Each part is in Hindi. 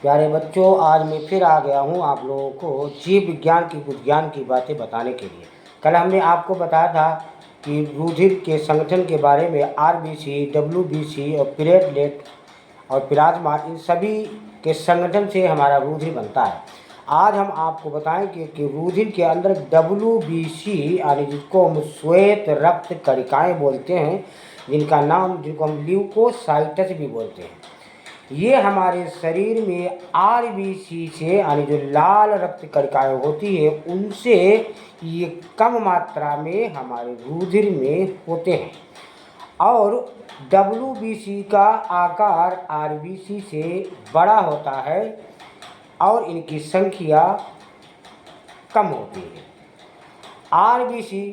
प्यारे बच्चों, आज मैं फिर आ गया हूँ आप लोगों को जीव विज्ञान की कुछ ज्ञान की बातें बताने के लिए। कल हमने आपको बताया था कि रुधिर के संगठन के बारे में आरबीसी, डब्ल्यूबीसी और प्लेटलेट और प्लाज्मा, इन सभी के संगठन से हमारा रुधिर बनता है। आज हम आपको बताएंगे कि रुधिर के अंदर डब्ल्यूबीसी यानी जिसको हम श्वेत रक्त कणिकाएँ बोलते हैं, जिनको हम ल्यूकोसाइट्स भी बोलते हैं, ये हमारे शरीर में आरबीसी से यानी जो लाल रक्त कणिकाएँ होती है उनसे ये कम मात्रा में हमारे रुधिर में होते हैं। और डब्ल्यूबीसी का आकार आरबीसी से बड़ा होता है और इनकी संख्या कम होती है। आरबीसी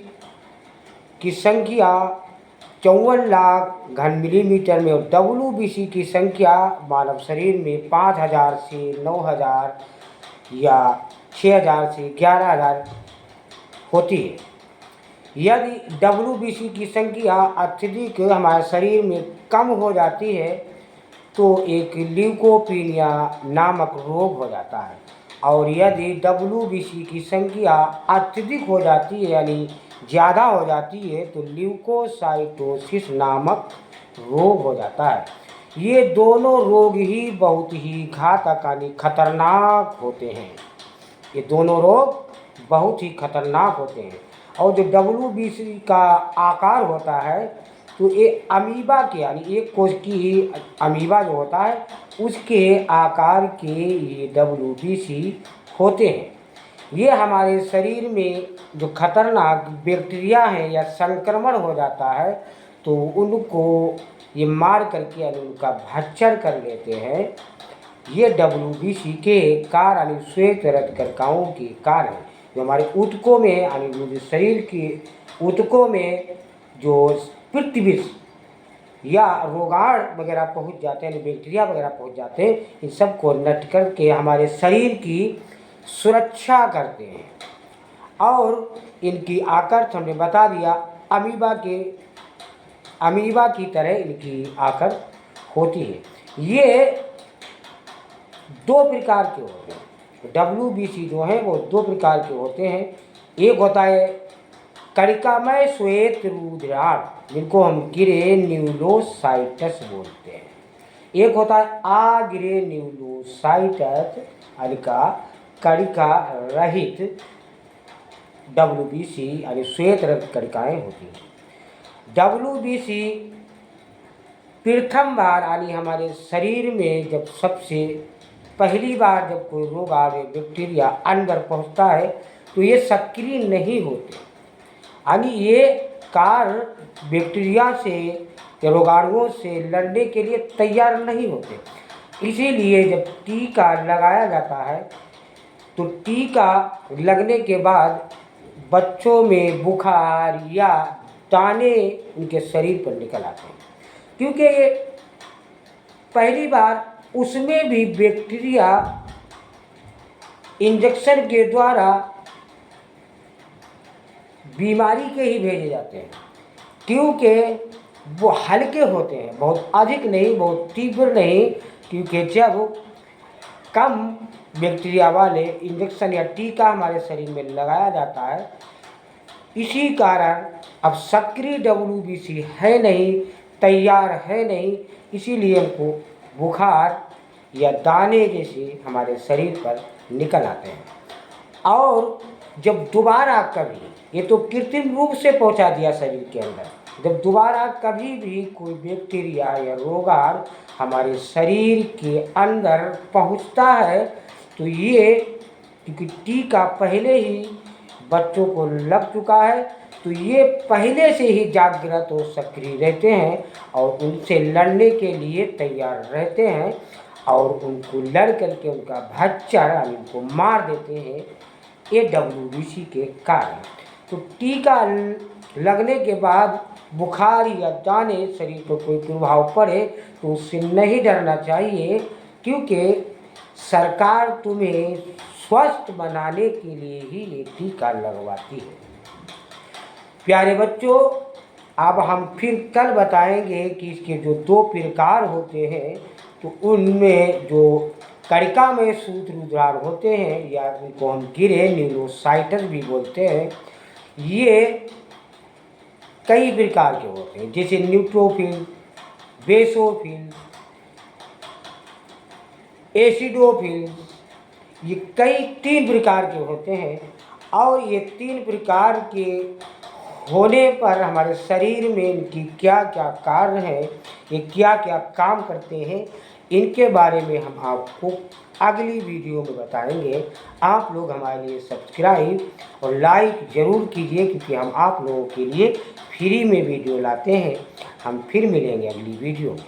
की संख्या 54 लाख घन मिलीमीटर में और डब्ल्यूबीसी की संख्या मानव शरीर में 5000 से 9000 या 6000 से 11000 होती है। यदि डब्ल्यूबीसी की संख्या अत्यधिक हमारे शरीर में कम हो जाती है तो एक ल्यूकोपीनिया नामक रोग हो जाता है, और यदि डब्ल्यूबीसी की संख्या अत्यधिक हो जाती है यानी ज़्यादा हो जाती है तो ल्यूकोसाइटोसिस नामक रोग हो जाता है। ये दोनों रोग ही बहुत ही घातक यानी खतरनाक होते हैं। ये दोनों रोग बहुत ही खतरनाक होते हैं। और जो डब्ल्यूबीसी का आकार होता है तो ये अमीबा के यानी एक कोश की अमीबा जो होता है उसके आकार के ये डब्ल्यूबीसी होते हैं। ये हमारे शरीर में जो खतरनाक बैक्टीरिया हैं या संक्रमण हो जाता है तो उनको ये मार करके यानी उनका भक्षण कर लेते हैं। ये डब्ल्यूबीसी के कारण यानी श्वेत रक्त कणिकाओं के कारण जो हमारे ऊतकों में यानी जो शरीर के ऊतकों में जो पृथ्वी या रोगाणु वगैरह पहुंच जाते हैं, बैक्टीरिया वगैरह पहुंच जाते हैं, इन सब को नष्ट करके हमारे शरीर की सुरक्षा करते हैं। और इनकी आकृति हमने बता दिया, अमीबा की तरह इनकी आकृति होती है। ये दो प्रकार के होते हैं। डब्ल्यूबीसी जो है वो दो प्रकार के होते हैं। एक होता है कणिकामय श्वेत रुधिराणु जिनको हम ग्रेन्युलोसाइट्स बोलते हैं। एक होता है अग्रेन्युलोसाइट्स कणिका रहित डब्ल्यूबीसी यानी श्वेत रक्त कणिकाएँ होती हैं। डब्ल्यूबीसी प्रथम बार यानी हमारे शरीर में जब सबसे पहली बार जब कोई रोग आवे बैक्टीरिया अंदर पहुंचता है तो ये सक्रिय नहीं होते, यानी ये कार्य बैक्टीरिया से या रोगाणुओं से लड़ने के लिए तैयार नहीं होते। इसीलिए जब टीका लगाया जाता है तो टीका लगने के बाद बच्चों में बुखार या दाने उनके शरीर पर निकल आते हैं, क्योंकि ये पहली बार उसमें भी बैक्टीरिया इंजेक्शन के द्वारा बीमारी के ही भेजे जाते हैं, क्योंकि वो हल्के होते हैं, बहुत अधिक नहीं, बहुत तीव्र नहीं। क्योंकि जब कम बैक्टीरिया वाले इंजेक्शन या टीका हमारे शरीर में लगाया जाता है, इसी कारण अब सक्रिय डब्ल्यूबीसी है नहीं, तैयार है नहीं, इसीलिए हमको बुखार या दाने जैसे हमारे शरीर पर निकल आते हैं। और जब दोबारा कभी, ये तो कृत्रिम रूप से पहुंचा दिया शरीर के अंदर, जब दोबारा कभी भी कोई बैक्टीरिया या रोगाणु हमारे शरीर के अंदर पहुंचता है तो ये, क्योंकि टीका पहले ही बच्चों को लग चुका है तो ये पहले से ही जागृत और सक्रिय रहते हैं और उनसे लड़ने के लिए तैयार रहते हैं और उनको लड़ करके उनका भक्षण यानी उनको मार देते हैं, ये डब्ल्यूबीसी के कारण। तो टीका लगने के बाद बुखार या दाने शरीर पर कोई प्रभाव पड़े तो उससे नहीं डरना चाहिए, क्योंकि सरकार तुम्हें स्वस्थ बनाने के लिए ही ये टीका लगवाती है। प्यारे बच्चों, अब हम फिर कल बताएंगे कि इसके जो दो प्रकार होते हैं तो उनमें जो कणिका में सूत्रधार होते हैं, या उनको हम ग्रेन्युलोसाइट्स भी बोलते हैं। ये कई प्रकार के होते हैं, जैसे न्यूट्रोफिल, बेसोफिल, एसिडोफिल। ये कई 3 प्रकार के होते हैं, और ये 3 प्रकार के होने पर हमारे शरीर में इनकी क्या क्या कार्य है, ये क्या क्या काम करते हैं, इनके बारे में हम आपको अगली वीडियो में बताएंगे। आप लोग हमारे लिए सब्सक्राइब और लाइक ज़रूर कीजिए, क्योंकि हम आप लोगों के लिए फ्री में वीडियो लाते हैं। हम फिर मिलेंगे अगली वीडियो में।